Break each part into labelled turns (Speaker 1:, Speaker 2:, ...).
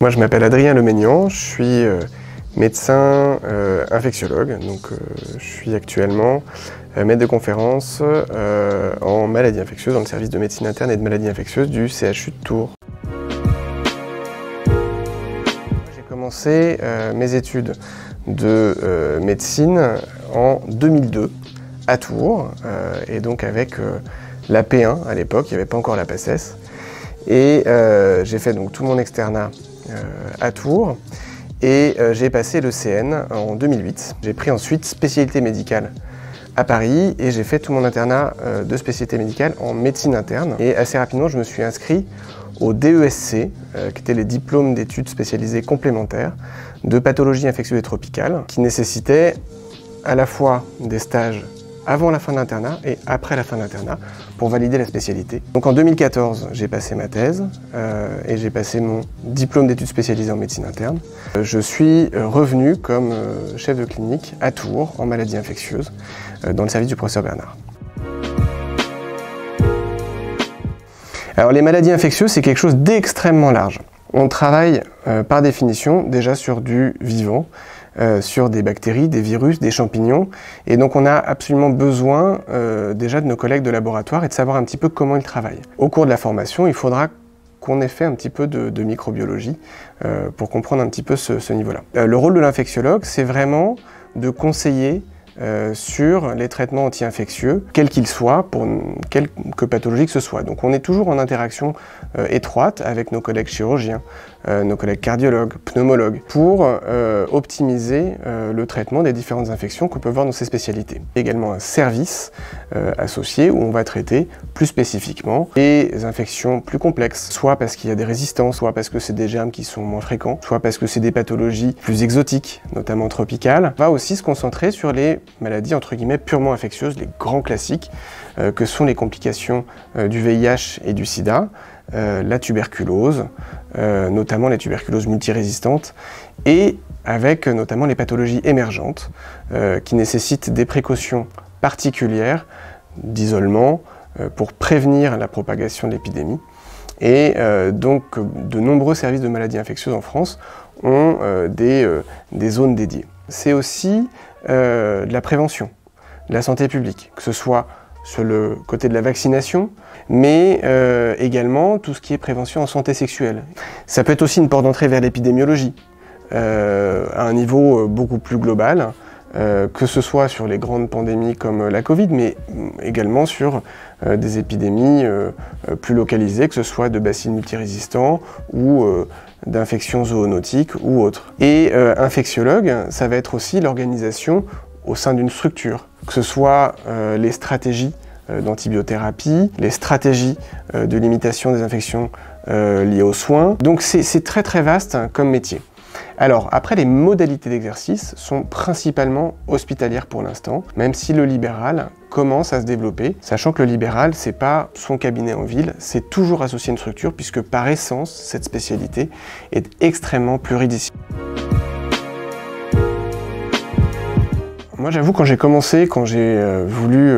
Speaker 1: Moi je m'appelle Adrien Lemaignan, je suis médecin infectiologue, donc je suis actuellement maître de conférence en maladies infectieuses dans le service de médecine interne et de maladies infectieuses du CHU de Tours. J'ai commencé mes études de médecine en 2002 à Tours, et donc avec la P1 à l'époque, il n'y avait pas encore la PACES. Et j'ai fait donc tout mon externat à Tours et j'ai passé le CN en 2008. J'ai pris ensuite spécialité médicale à Paris et j'ai fait tout mon internat de spécialité médicale en médecine interne. Et assez rapidement, je me suis inscrit au DESC, qui étaient les diplômes d'études spécialisées complémentaires de pathologie infectieuse et tropicale, qui nécessitaient à la fois des stages avant la fin de l'internat et après la fin de l'internat pour valider la spécialité. Donc en 2014, j'ai passé ma thèse et j'ai passé mon diplôme d'études spécialisées en médecine interne. Je suis revenu comme chef de clinique à Tours en maladies infectieuses dans le service du professeur Bernard. Alors les maladies infectieuses, c'est quelque chose d'extrêmement large. On travaille par définition déjà sur du vivant, sur des bactéries, des virus, des champignons. Et donc on a absolument besoin déjà de nos collègues de laboratoire et de savoir un petit peu comment ils travaillent. Au cours de la formation, il faudra qu'on ait fait un petit peu de microbiologie pour comprendre un petit peu ce niveau-là. Le rôle de l'infectiologue, c'est vraiment de conseiller sur les traitements anti-infectieux, quels qu'ils soient, pour quelque pathologie que ce soit. Donc on est toujours en interaction étroite avec nos collègues chirurgiens, nos collègues cardiologues, pneumologues, pour optimiser le traitement des différentes infections qu'on peut voir dans ces spécialités. Également un service associé où on va traiter plus spécifiquement les infections plus complexes, soit parce qu'il y a des résistances, soit parce que c'est des germes qui sont moins fréquents, soit parce que c'est des pathologies plus exotiques, notamment tropicales. On va aussi se concentrer sur les maladies entre guillemets purement infectieuses, les grands classiques, que sont les complications du VIH et du sida, la tuberculose, notamment les tuberculoses multirésistantes, et avec notamment les pathologies émergentes qui nécessitent des précautions particulières d'isolement pour prévenir la propagation de l'épidémie. Et donc de nombreux services de maladies infectieuses en France ont des zones dédiées. C'est aussi de la prévention, de la santé publique, que ce soit sur le côté de la vaccination, mais également tout ce qui est prévention en santé sexuelle. Ça peut être aussi une porte d'entrée vers l'épidémiologie, à un niveau beaucoup plus global, que ce soit sur les grandes pandémies comme la Covid, mais également sur des épidémies plus localisées, que ce soit de bacilles multirésistants ou d'infections zoonotiques ou autres. Et infectiologue, ça va être aussi l'organisation au sein d'une structure, que ce soit les stratégies d'antibiothérapie, les stratégies de limitation des infections liées aux soins. Donc c'est très très vaste comme métier. Alors après, les modalités d'exercice sont principalement hospitalières pour l'instant, même si le libéral commence à se développer, sachant que le libéral, c'est pas son cabinet en ville, c'est toujours associé à une structure, puisque par essence, cette spécialité est extrêmement pluridisciplinaire. Moi j'avoue, quand j'ai commencé, quand j'ai voulu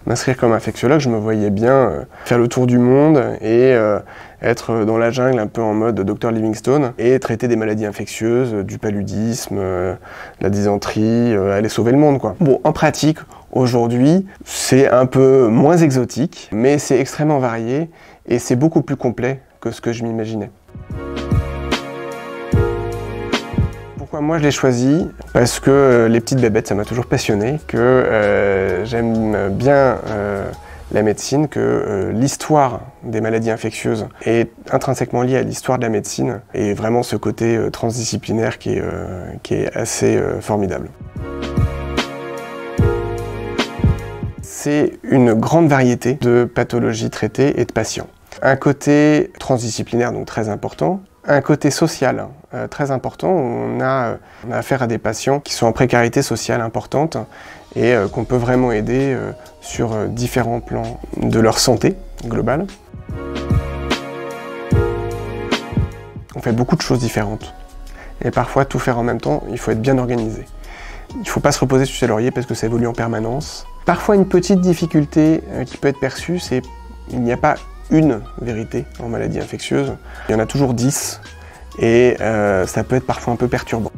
Speaker 1: m'inscrire comme infectiologue, je me voyais bien faire le tour du monde et être dans la jungle un peu en mode Dr Livingstone et traiter des maladies infectieuses, du paludisme, la dysenterie, aller sauver le monde quoi. Bon, en pratique, aujourd'hui, c'est un peu moins exotique, mais c'est extrêmement varié et c'est beaucoup plus complet que ce que je m'imaginais. Pourquoi moi je l'ai choisi? Parce que les petites bébêtes, ça m'a toujours passionné, que j'aime bien la médecine, que l'histoire des maladies infectieuses est intrinsèquement liée à l'histoire de la médecine et vraiment ce côté transdisciplinaire qui est assez formidable. C'est une grande variété de pathologies traitées et de patients. Un côté transdisciplinaire, donc très important, un côté social très important. On a affaire à des patients qui sont en précarité sociale importante et qu'on peut vraiment aider sur différents plans de leur santé globale. On fait beaucoup de choses différentes et parfois tout faire en même temps, il faut être bien organisé. Il ne faut pas se reposer sur ses lauriers parce que ça évolue en permanence. Parfois une petite difficulté qui peut être perçue, c'est qu'il n'y a pas une vérité en maladie infectieuse. Il y en a toujours 10 et ça peut être parfois un peu perturbant.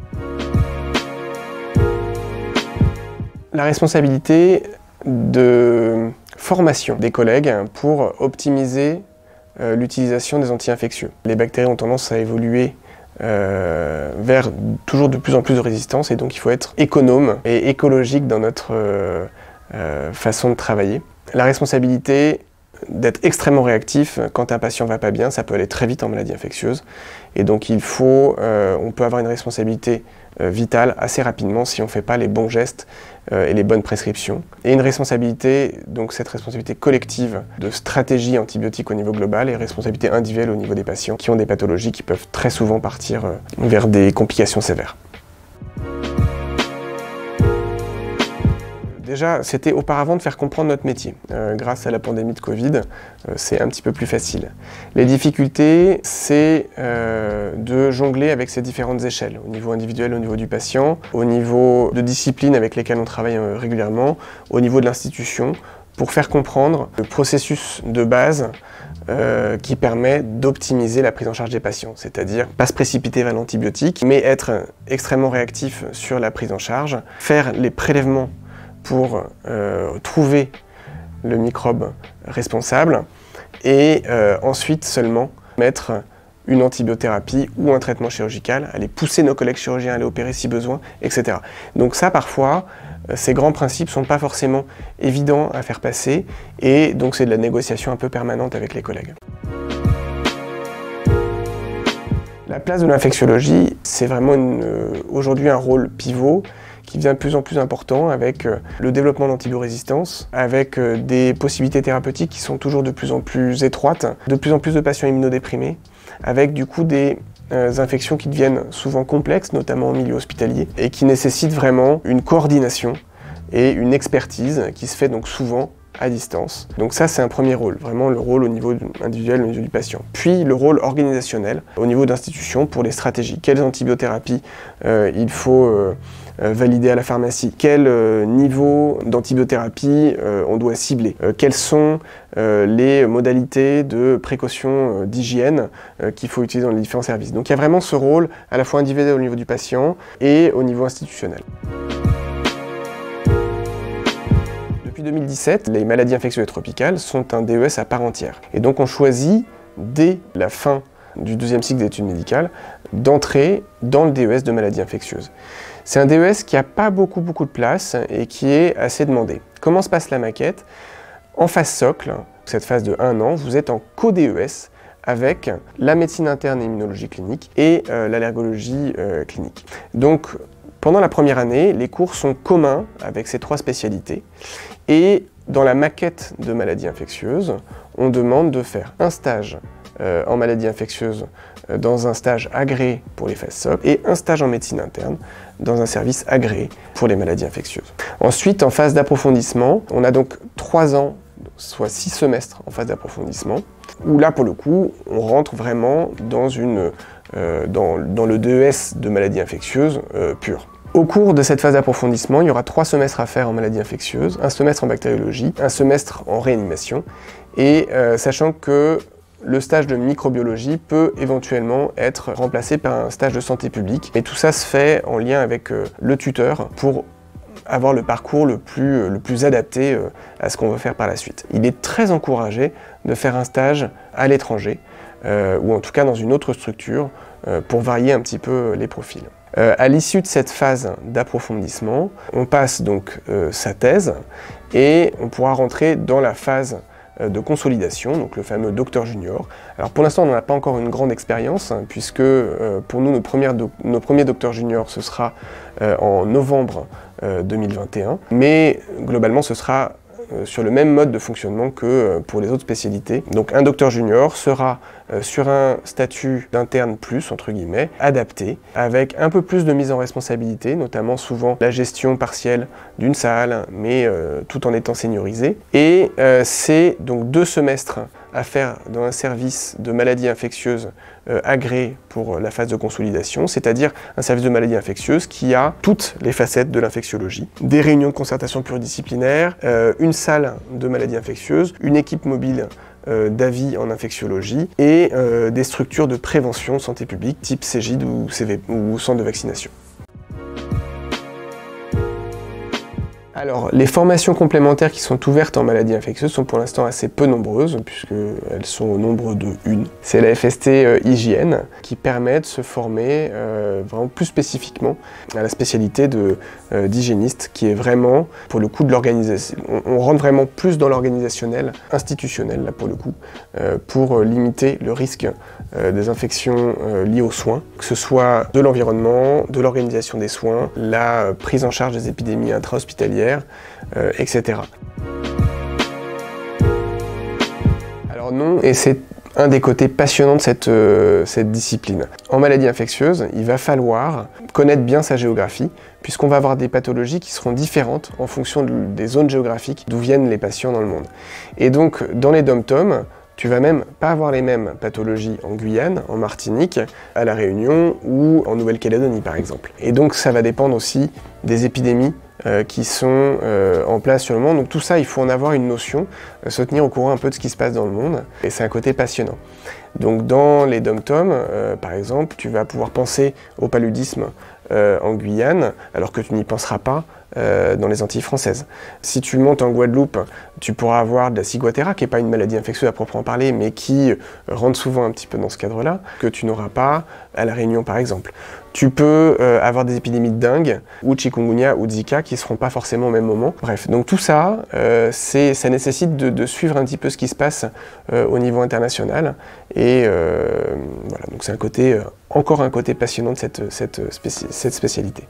Speaker 1: La responsabilité de formation des collègues pour optimiser l'utilisation des anti-infectieux. Les bactéries ont tendance à évoluer vers toujours de plus en plus de résistance et donc il faut être économe et écologique dans notre façon de travailler. La responsabilité d'être extrêmement réactif quand un patient va pas bien, ça peut aller très vite en maladie infectieuse et donc on peut avoir une responsabilité vitale assez rapidement si on ne fait pas les bons gestes et les bonnes prescriptions. Et une responsabilité, donc cette responsabilité collective de stratégie antibiotique au niveau global et responsabilité individuelle au niveau des patients qui ont des pathologies qui peuvent très souvent partir vers des complications sévères. Déjà, c'était auparavant de faire comprendre notre métier. Grâce à la pandémie de Covid, c'est un petit peu plus facile. Les difficultés, c'est de jongler avec ces différentes échelles, au niveau individuel, au niveau du patient, au niveau de disciplines avec lesquelles on travaille régulièrement, au niveau de l'institution, pour faire comprendre le processus de base qui permet d'optimiser la prise en charge des patients, c'est-à-dire pas se précipiter vers l'antibiotique, mais être extrêmement réactif sur la prise en charge, faire les prélèvements pour trouver le microbe responsable et ensuite seulement mettre une antibiothérapie ou un traitement chirurgical, aller pousser nos collègues chirurgiens à aller opérer si besoin, etc. Donc ça, parfois, ces grands principes ne sont pas forcément évidents à faire passer et donc c'est de la négociation un peu permanente avec les collègues. La place de l'infectiologie, c'est vraiment aujourd'hui un rôle pivot qui devient de plus en plus important avec le développement d'antibiorésistance, avec des possibilités thérapeutiques qui sont toujours de plus en plus étroites, de plus en plus de patients immunodéprimés, avec du coup des infections qui deviennent souvent complexes, notamment en milieu hospitalier, et qui nécessitent vraiment une coordination et une expertise qui se fait donc souvent à distance. Donc ça, c'est un premier rôle, vraiment le rôle au niveau individuel, au niveau du patient. Puis le rôle organisationnel, au niveau d'institution, pour les stratégies. Quelles antibiothérapies il faut valider à la pharmacie? Quel niveau d'antibiothérapie on doit cibler? Quelles sont les modalités de précaution d'hygiène qu'il faut utiliser dans les différents services? Donc il y a vraiment ce rôle à la fois individuel au niveau du patient et au niveau institutionnel. Depuis 2017, les maladies infectieuses et tropicales sont un DES à part entière. Et donc on choisit, dès la fin du deuxième cycle d'études médicales, d'entrer dans le DES de maladies infectieuses. C'est un DES qui n'a pas beaucoup de place et qui est assez demandé. Comment se passe la maquette? En phase socle, cette phase de 1 an, vous êtes en co-DES avec la médecine interne et immunologie clinique et l'allergologie clinique. Donc, pendant la première année, les cours sont communs avec ces 3 spécialités et dans la maquette de maladies infectieuses, on demande de faire un stage en maladies infectieuses dans un stage agréé pour les phases socle et un stage en médecine interne dans un service agréé pour les maladies infectieuses. Ensuite, en phase d'approfondissement, on a donc 3 ans, soit 6 semestres en phase d'approfondissement, où là, pour le coup, on rentre vraiment dans le DES de maladies infectieuses pure. Au cours de cette phase d'approfondissement, il y aura 3 semestres à faire en maladies infectieuses, un semestre en bactériologie, un semestre en réanimation, et sachant que le stage de microbiologie peut éventuellement être remplacé par un stage de santé publique, et tout ça se fait en lien avec le tuteur pour avoir le parcours le plus adapté à ce qu'on veut faire par la suite. Il est très encouragé de faire un stage à l'étranger, ou en tout cas dans une autre structure, pour varier un petit peu les profils. À l'issue de cette phase d'approfondissement, on passe donc sa thèse et on pourra rentrer dans la phase de consolidation, donc le fameux docteur junior. Alors pour l'instant, on n'en a pas encore une grande expérience, hein, puisque pour nous, nos premiers docteurs juniors, ce sera en novembre 2021, mais globalement, ce sera sur le même mode de fonctionnement que pour les autres spécialités. Donc un docteur junior sera sur un statut d'interne plus, entre guillemets, adapté, avec un peu plus de mise en responsabilité, notamment souvent la gestion partielle d'une salle, mais tout en étant seniorisé. Et c'est donc 2 semestres à faire dans un service de maladies infectieuses agréé pour la phase de consolidation, c'est-à-dire un service de maladies infectieuses qui a toutes les facettes de l'infectiologie. Des réunions de concertation pluridisciplinaires, une salle de maladies infectieuses, une équipe mobile d'avis en infectiologie et des structures de prévention santé publique type CEGID ou centre de vaccination. Alors, les formations complémentaires qui sont ouvertes en maladies infectieuses sont pour l'instant assez peu nombreuses, puisqu'elles sont au nombre de une. C'est la FST Hygiène qui permet de se former vraiment plus spécifiquement à la spécialité d'hygiéniste, qui est vraiment, pour le coup, de l'organisation. On rentre vraiment plus dans l'organisationnel, institutionnel, là pour le coup, pour limiter le risque des infections liées aux soins, que ce soit de l'environnement, de l'organisation des soins, la prise en charge des épidémies intra-hospitalières, etc. Alors non, et c'est un des côtés passionnants de cette discipline. En maladie infectieuse, il va falloir connaître bien sa géographie, puisqu'on va avoir des pathologies qui seront différentes en fonction des zones géographiques d'où viennent les patients dans le monde. Et donc, dans les DOM-TOM, tu vas même pas avoir les mêmes pathologies en Guyane, en Martinique, à La Réunion ou en Nouvelle-Calédonie par exemple. Et donc ça va dépendre aussi des épidémies qui sont en place sur le monde. Donc tout ça, il faut en avoir une notion, se tenir au courant un peu de ce qui se passe dans le monde. Et c'est un côté passionnant. Donc dans les DOM-TOM, par exemple, tu vas pouvoir penser au paludisme en Guyane, alors que tu n'y penseras pas dans les Antilles françaises. Si tu montes en Guadeloupe, tu pourras avoir de la ciguatera, qui n'est pas une maladie infectieuse à proprement parler, mais qui rentre souvent un petit peu dans ce cadre-là, que tu n'auras pas à La Réunion par exemple. Tu peux avoir des épidémies de dengue, ou de chikungunya, ou de Zika, qui ne seront pas forcément au même moment. Bref, donc tout ça, ça nécessite de suivre un petit peu ce qui se passe au niveau international. Et voilà, donc c'est encore un côté passionnant de cette spécialité.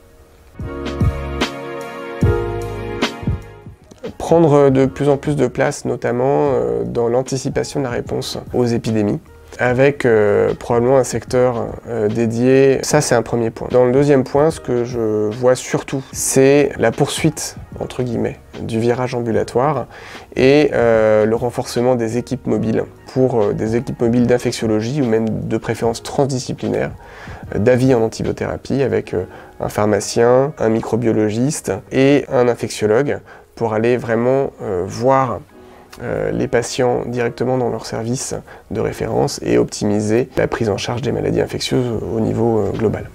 Speaker 1: Prendre de plus en plus de place, notamment dans l'anticipation de la réponse aux épidémies, avec probablement un secteur dédié. Ça, c'est un premier point. Dans le deuxième point, ce que je vois surtout, c'est la poursuite, entre guillemets, du virage ambulatoire et le renforcement des équipes mobiles, pour des équipes mobiles d'infectiologie ou même de préférence transdisciplinaire, d'avis en antibiothérapie avec un pharmacien, un microbiologiste et un infectiologue, pour aller vraiment voir les patients directement dans leur service de référence et optimiser la prise en charge des maladies infectieuses au niveau global.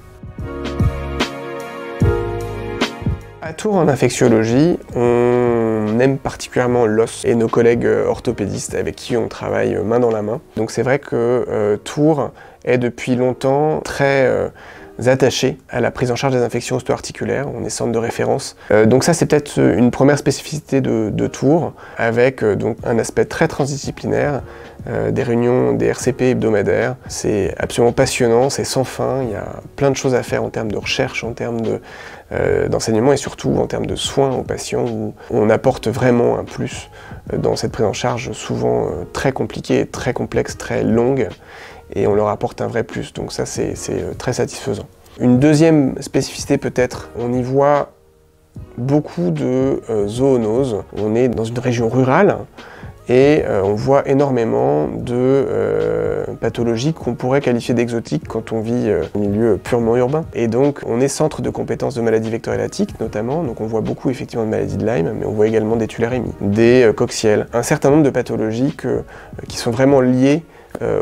Speaker 1: À Tours, en infectiologie, on aime particulièrement l'os et nos collègues orthopédistes avec qui on travaille main dans la main. Donc c'est vrai que Tours est depuis longtemps très attaché à la prise en charge des infections osteoarticulaires. On est centre de référence. Donc ça, c'est peut-être une première spécificité de Tours, avec donc un aspect très transdisciplinaire, des réunions, des RCP hebdomadaires. C'est absolument passionnant, c'est sans fin. Il y a plein de choses à faire en termes de recherche, en termes d'enseignement et surtout en termes de soins aux patients, où on apporte vraiment un plus dans cette prise en charge souvent très compliquée, très complexe, très longue, et on leur apporte un vrai plus. Donc ça, c'est très satisfaisant. Une deuxième spécificité peut-être, on y voit beaucoup de zoonoses. On est dans une région rurale et on voit énormément de pathologies qu'on pourrait qualifier d'exotiques quand on vit au milieu purement urbain. Et donc on est centre de compétences de maladies vectorielles à tiques notamment, donc on voit beaucoup effectivement de maladies de Lyme, mais on voit également des tularèmies, des coccielles, un certain nombre de pathologies qui sont vraiment liées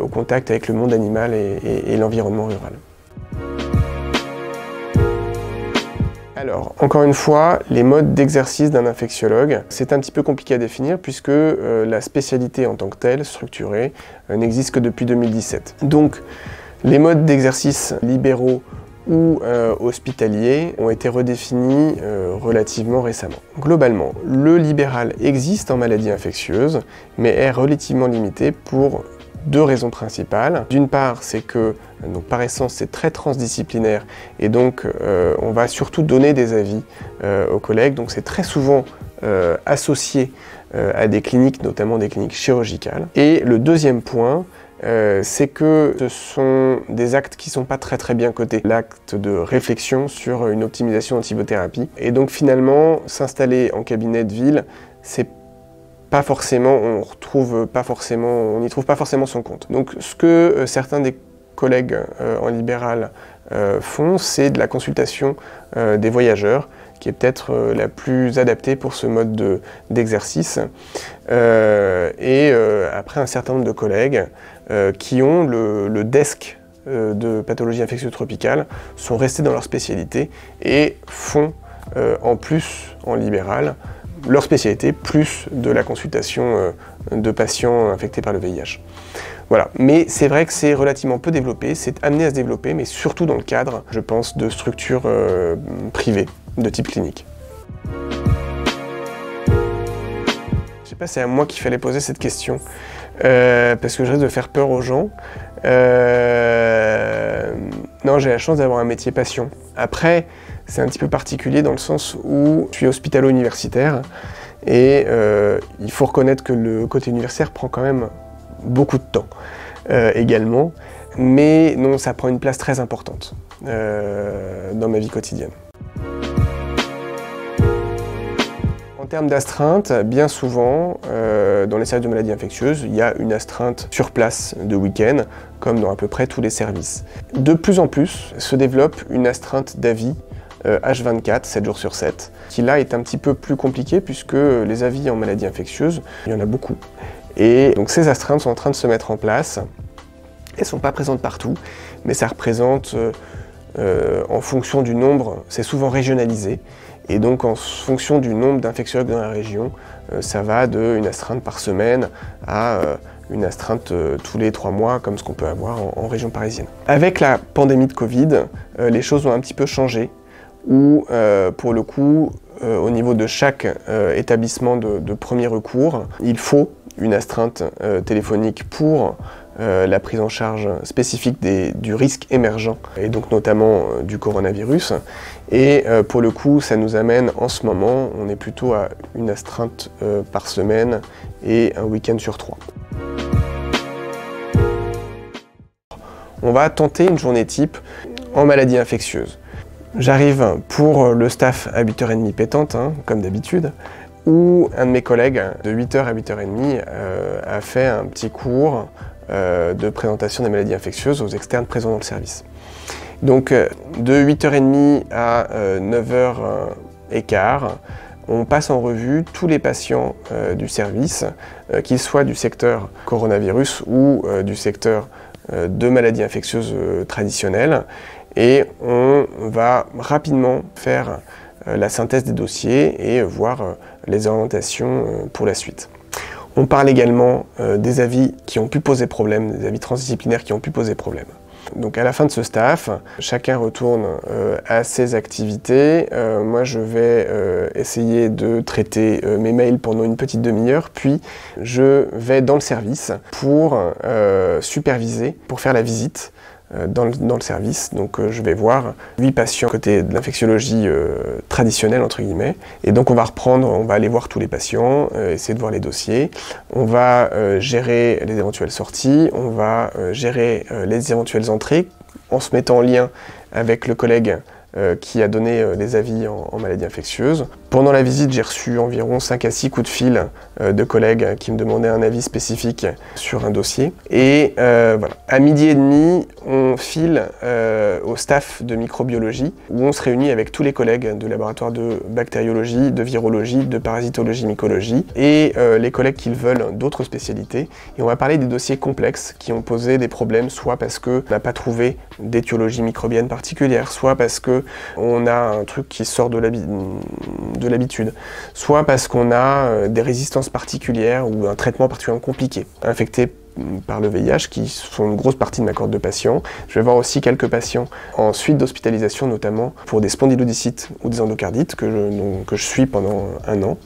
Speaker 1: au contact avec le monde animal et l'environnement rural. Alors, encore une fois, les modes d'exercice d'un infectiologue, c'est un petit peu compliqué à définir puisque la spécialité en tant que telle, structurée, n'existe que depuis 2017. Donc, les modes d'exercice libéraux ou hospitaliers ont été redéfinis relativement récemment. Globalement, le libéral existe en maladie infectieuse, mais est relativement limité pour deux raisons principales. D'une part, c'est que, donc, par essence, c'est très transdisciplinaire et donc on va surtout donner des avis aux collègues. Donc c'est très souvent associé à des cliniques, notamment des cliniques chirurgicales. Et le deuxième point, c'est que ce sont des actes qui ne sont pas très bien cotés. L'acte de réflexion sur une optimisation d'antibiothérapie. Et donc finalement, s'installer en cabinet de ville, c'est pas forcément, on n'y trouve pas forcément son compte. Donc ce que certains des collègues en libéral font, c'est de la consultation des voyageurs qui est peut-être la plus adaptée pour ce mode d'exercice. Après, un certain nombre de collègues qui ont le desk de pathologie infectieuse tropicale sont restés dans leur spécialité et font en plus, en libéral, leur spécialité, plus de la consultation de patients infectés par le VIH. Voilà. Mais c'est vrai que c'est relativement peu développé, c'est amené à se développer, mais surtout dans le cadre, je pense, de structures privées, de type clinique. Je sais pas, c'est à moi qu'il fallait poser cette question, parce que je risque de faire peur aux gens. Non, j'ai la chance d'avoir un métier passion. Après, c'est un petit peu particulier dans le sens où je suis hospitalo-universitaire et il faut reconnaître que le côté universitaire prend quand même beaucoup de temps également, mais non, ça prend une place très importante dans ma vie quotidienne. En termes d'astreinte, bien souvent, dans les services de maladies infectieuses, il y a une astreinte sur place de week-end, comme dans à peu près tous les services. De plus en plus se développe une astreinte d'avis H24, 7 jours sur 7, qui là est un petit peu plus compliqué puisque les avis en maladies infectieuses, il y en a beaucoup. Et donc ces astreintes sont en train de se mettre en place. Elles ne sont pas présentes partout, mais ça représente, en fonction du nombre, c'est souvent régionalisé. Et donc en fonction du nombre d'infectiologues dans la région, ça va d'une astreinte par semaine à une astreinte tous les 3 mois, comme ce qu'on peut avoir en région parisienne. Avec la pandémie de Covid, les choses ont un petit peu changé, où pour le coup, au niveau de chaque établissement de premier recours, il faut une astreinte téléphonique pour la prise en charge spécifique du risque émergent, et donc notamment du coronavirus. Et pour le coup, ça nous amène en ce moment, on est plutôt à une astreinte par semaine et un week-end sur 3. On va tenter une journée type en maladie infectieuse. J'arrive pour le staff à 8h30 pétante, hein, comme d'habitude, où un de mes collègues, de 8h à 8h30, a fait un petit cours de présentation des maladies infectieuses aux externes présents dans le service. Donc de 8h30 à 9h15, on passe en revue tous les patients du service, qu'ils soient du secteur coronavirus ou du secteur de maladies infectieuses traditionnelles, et on va rapidement faire la synthèse des dossiers et voir les orientations pour la suite. On parle également des avis qui ont pu poser problème, des avis transdisciplinaires qui ont pu poser problème. Donc à la fin de ce staff, chacun retourne à ses activités. Moi je vais essayer de traiter mes mails pendant une petite demi-heure, puis je vais dans le service pour superviser, pour faire la visite dans le service. Donc je vais voir 8 patients côté de l'infectiologie traditionnelle entre guillemets, et donc on va aller voir tous les patients, essayer de voir les dossiers, on va gérer les éventuelles sorties, on va gérer les éventuelles entrées en se mettant en lien avec le collègue qui a donné les avis en maladie infectieuse. Pendant la visite, j'ai reçu environ 5 à 6 coups de fil de collègues qui me demandaient un avis spécifique sur un dossier. Et voilà. À 12h30, on file au staff de microbiologie, où on se réunit avec tous les collègues de laboratoire de bactériologie, de virologie, de parasitologie, mycologie, et les collègues qui veulent d'autres spécialités. Et on va parler des dossiers complexes qui ont posé des problèmes, soit parce qu'on n'a pas trouvé d'étiologie microbienne particulière, soit parce qu'on a un truc qui sort de l'habitude, soit parce qu'on a des résistances particulières ou un traitement particulièrement compliqué, infecté par le VIH, qui sont une grosse partie de ma cohorte de patients. Je vais voir aussi quelques patients en suite d'hospitalisation, notamment pour des spondylodycites ou des endocardites que je suis pendant 1 an.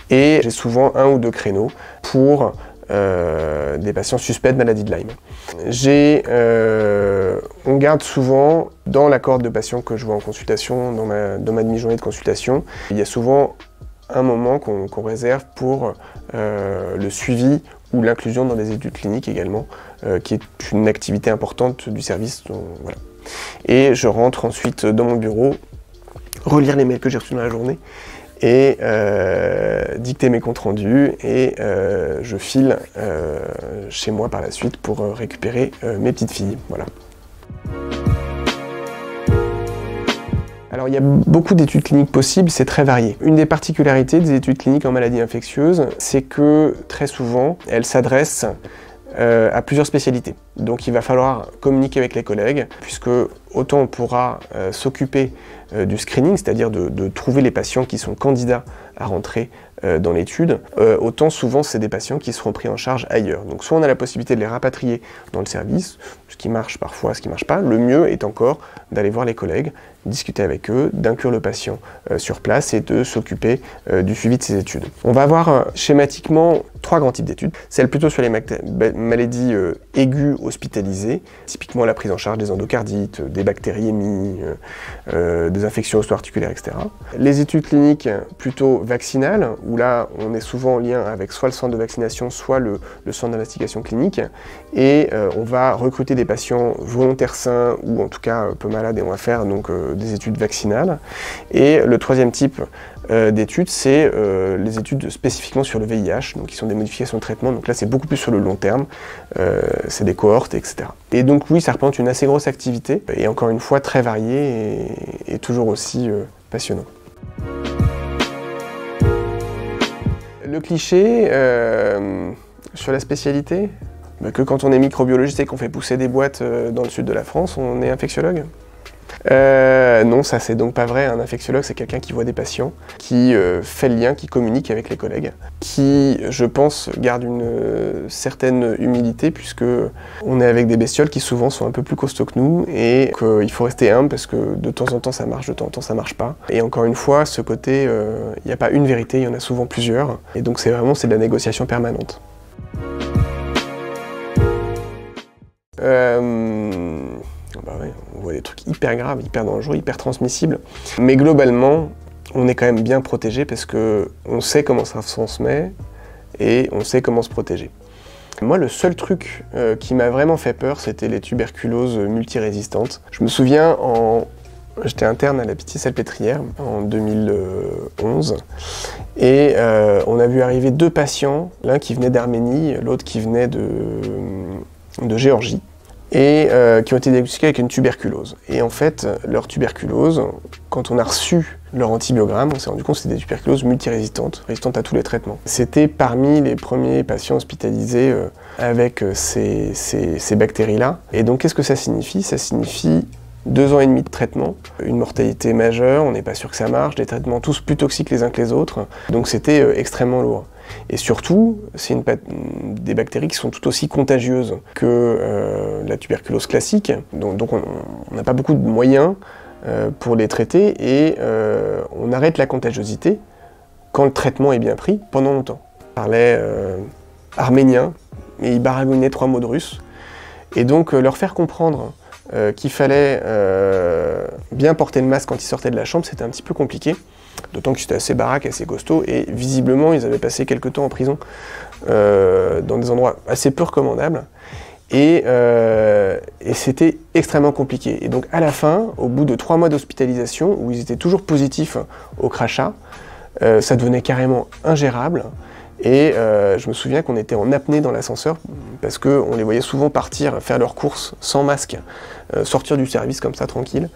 Speaker 1: Et j'ai souvent 1 ou 2 créneaux pour des patients suspects de maladie de Lyme. On garde souvent, dans la cohorte de patients que je vois en consultation, dans ma demi-journée de consultation, il y a souvent un moment qu'on réserve pour le suivi ou l'inclusion dans des études cliniques également, qui est une activité importante du service. Voilà. Et je rentre ensuite dans mon bureau, relire les mails que j'ai reçus dans la journée, et dicter mes comptes rendus, et je file chez moi par la suite pour récupérer mes petites filles. Voilà. Alors il y a beaucoup d'études cliniques possibles, c'est très varié. Une des particularités des études cliniques en maladies infectieuses, c'est que très souvent, elles s'adressent à plusieurs spécialités. Donc il va falloir communiquer avec les collègues, puisque autant on pourra s'occuper du screening, c'est-à-dire de trouver les patients qui sont candidats à rentrer dans l'étude, autant souvent c'est des patients qui seront pris en charge ailleurs. Donc soit on a la possibilité de les rapatrier dans le service, ce qui marche parfois, ce qui ne marche pas. Le mieux est encore d'aller voir les collègues, discuter avec eux, d'inclure le patient sur place et de s'occuper du suivi de ses études. On va avoir schématiquement 3 grands types d'études. Celle plutôt sur les maladies aiguës hospitalisées, typiquement la prise en charge des endocardites, des bactériémies, des infections auto-articulaires, etc. Les études cliniques plutôt vaccinales, où là on est souvent en lien avec soit le centre de vaccination, soit le centre d'investigation clinique, et on va recruter des patients volontaires sains, ou en tout cas peu malades, et on va faire donc des études vaccinales. Et le 3e type d'études, c'est les études spécifiquement sur le VIH, donc qui sont des modifications de traitement, donc là c'est beaucoup plus sur le long terme, c'est des cohortes, etc. Et donc oui, ça représente une assez grosse activité, et encore une fois très variée, et toujours aussi passionnant. Le cliché sur la spécialité, que quand on est microbiologiste et qu'on fait pousser des boîtes dans le sud de la France, on est infectiologue. Non, ça c'est donc pas vrai. Un infectiologue, c'est quelqu'un qui voit des patients, qui fait le lien, qui communique avec les collègues, qui, je pense, garde une certaine humilité, puisque on est avec des bestioles qui souvent sont un peu plus costauds que nous, et qu'il faut rester humble parce que de temps en temps ça marche, de temps en temps ça marche pas. Et encore une fois, ce côté, il n'y a pas une vérité, il y en a souvent plusieurs, et donc c'est de la négociation permanente. Bah ouais, on voit des trucs hyper graves, hyper dangereux, hyper transmissibles. Mais globalement, on est quand même bien protégé parce qu'on sait comment ça se transmet et on sait comment se protéger. Moi, le seul truc qui m'a vraiment fait peur, c'était les tuberculoses multirésistantes. Je me souviens, j'étais interne à la Pitié-Salpêtrière en 2011 et on a vu arriver 2 patients, l'un qui venait d'Arménie, l'autre qui venait de Géorgie, et qui ont été diagnostiqués avec une tuberculose. Et en fait, leur tuberculose, quand on a reçu leur antibiogramme, on s'est rendu compte que c'était des tuberculoses multirésistantes, résistantes à tous les traitements. C'était parmi les premiers patients hospitalisés avec ces bactéries-là. Et donc, qu'est-ce que ça signifie? Ça signifie 2 ans et demi de traitement, une mortalité majeure, on n'est pas sûr que ça marche, des traitements tous plus toxiques les uns que les autres, donc c'était extrêmement lourd. Et surtout, c'est des bactéries qui sont tout aussi contagieuses que la tuberculose classique, donc on n'a pas beaucoup de moyens pour les traiter, et on arrête la contagiosité quand le traitement est bien pris pendant longtemps. Il parlait arménien, et il baragouinait 3 mots de russe, et donc leur faire comprendre qu'il fallait bien porter le masque quand ils sortaient de la chambre, c'était un petit peu compliqué, d'autant que c'était assez baraque, assez costaud, et visiblement ils avaient passé quelques temps en prison dans des endroits assez peu recommandables, et c'était extrêmement compliqué. Et donc à la fin, au bout de 3 mois d'hospitalisation, où ils étaient toujours positifs au crachat, ça devenait carrément ingérable. Et je me souviens qu'on était en apnée dans l'ascenseur parce qu'on les voyait souvent partir faire leurs courses sans masque, sortir du service comme ça tranquille,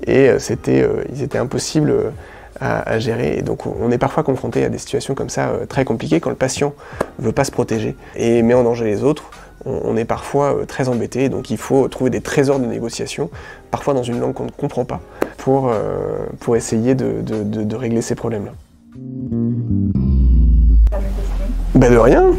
Speaker 1: et ils étaient impossibles à gérer. Et donc on est parfois confronté à des situations comme ça très compliquées quand le patient ne veut pas se protéger et met en danger les autres. On est parfois très embêté, donc il faut trouver des trésors de négociation, parfois dans une langue qu'on ne comprend pas, pour essayer de régler ces problèmes-là. Bah de rien.